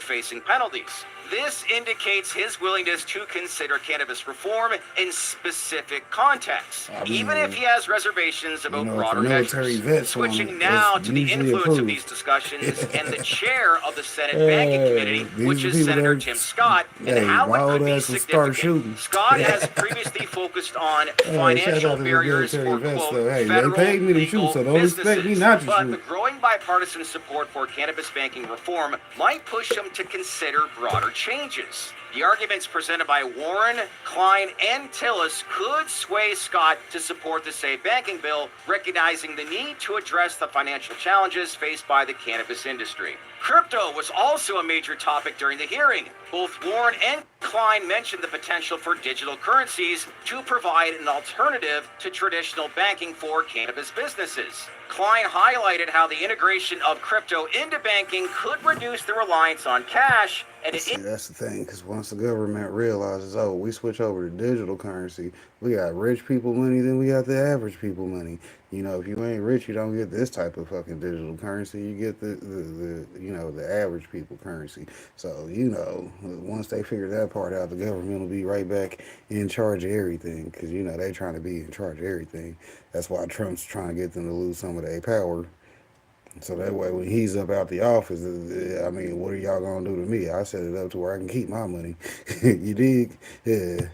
facing penalties. This indicates his willingness to consider cannabis reform in specific contexts, even if he has reservations about broader measures. Switching now to the influence of these discussions and the chair of the Senate Banking Committee, which is Senator Tim Scott, and how it could be significant. Scott has previously focused on financial barriers for, quote, federal legal businesses, but the growing bipartisan support for cannabis banking reform might push him to consider broader changes. The arguments presented by Warren, Klein, and Tillis could sway Scott to support the SAFE Banking Bill, recognizing the need to address the financial challenges faced by the cannabis industry. Crypto was also a major topic during the hearing. Both Warren and Klein mentioned the potential for digital currencies to provide an alternative to traditional banking for cannabis businesses. Klein highlighted how the integration of crypto into banking could reduce the reliance on cash. And that's the thing, because once the government realizes, oh, we switch over to digital currency, we got rich people money, then we got the average people money. You know, if you ain't rich, you don't get this type of fucking digital currency. You get the average people currency. So, you know, once they figure that part out, the government will be right back in charge of everything, because, you know, they trying to be in charge of everything. That's why Trump's trying to get them to lose some of their power. So that way, when he's up out the office, I mean, what are y'all gonna do to me? I set it up to where I can keep my money. You dig? Yeah.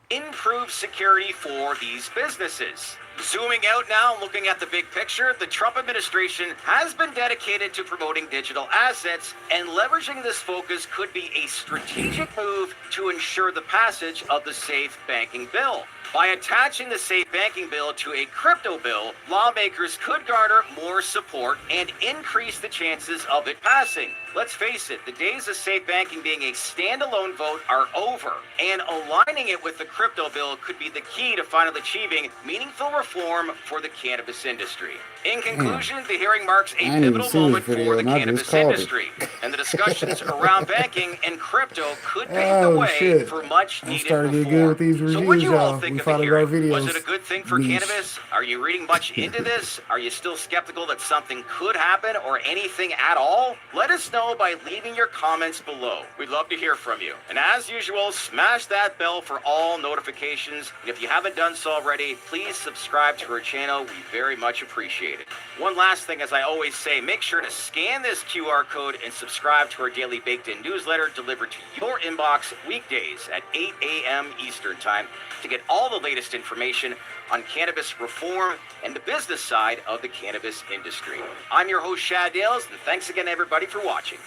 Improve security for these businesses. Zooming out now and looking at the big picture, the Trump administration has been dedicated to promoting digital assets, and leveraging this focus could be a strategic move to ensure the passage of the SAFE Banking Bill. By attaching the SAFE Banking Bill to a crypto bill, lawmakers could garner more support and increase the chances of it passing. Let's face it, the days of SAFE Banking being a standalone vote are over, and aligning it with the crypto bill could be the key to finally achieving meaningful reform for the cannabis industry. In conclusion, the hearing marks a pivotal moment for the cannabis industry, and the discussions around banking and crypto could pave the way for much needed reform. So what do you all think of the hearing? Was it a good thing for cannabis? Are you reading much into this? Are you still skeptical that something could happen or anything at all? Let us know by leaving your comments below. We'd love to hear from you. And as usual, smash that bell for all notifications. And if you haven't done so already, please subscribe to our channel. We very much appreciate it. One last thing, as I always say, make sure to scan this QR code and subscribe to our daily baked-in newsletter delivered to your inbox weekdays at 8 a.m. Eastern Time to get all the latest information on cannabis reform and the business side of the cannabis industry. I'm your host, Shad Dales, and thanks again, everybody, for watching.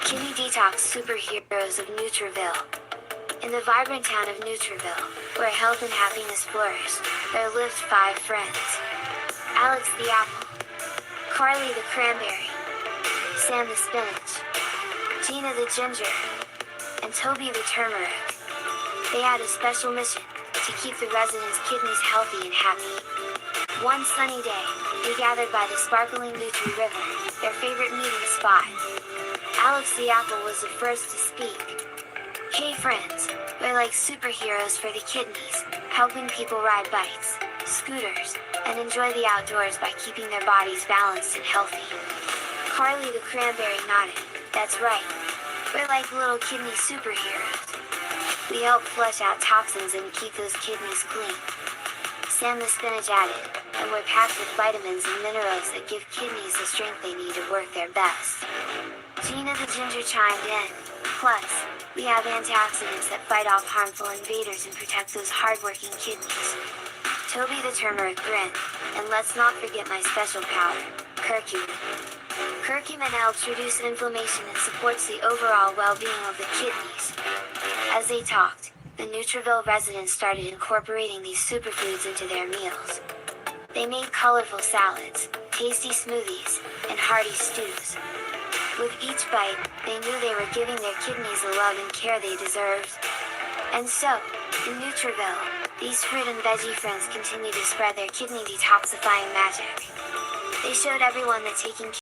Kidney detox superheroes of Nutriville. In the vibrant town of Nutriville, where health and happiness flourish, there lived 5 friends. Alex the apple, Carly the cranberry, Sam the spinach, Gina the ginger, and Toby the turmeric. They had a special mission, to keep the residents' kidneys healthy and happy. One sunny day, they gathered by the sparkling Nutri River, their favorite meeting spot. Alex the apple was the first to speak. Hey friends, we're like superheroes for the kidneys, helping people ride bikes, scooters, and enjoy the outdoors by keeping their bodies balanced and healthy. Carly the cranberry nodded. That's right, we're like little kidney superheroes. We help flush out toxins and keep those kidneys clean. Sam the spinach added, and we're packed with vitamins and minerals that give kidneys the strength they need to work their best. Gina the ginger chimed in. Plus, we have antioxidants that fight off harmful invaders and protect those hardworking kidneys. Toby the turmeric grinned, and let's not forget my special powder, curcumin. Curcumin helps reduce inflammation and supports the overall well-being of the kidneys. As they talked, the Nutriville residents started incorporating these superfoods into their meals. They made colorful salads, tasty smoothies, and hearty stews. With each bite, they knew they were giving their kidneys the love and care they deserved. And so, in Nutriville, these fruit and veggie friends continue to spread their kidney detoxifying magic. They showed everyone that taking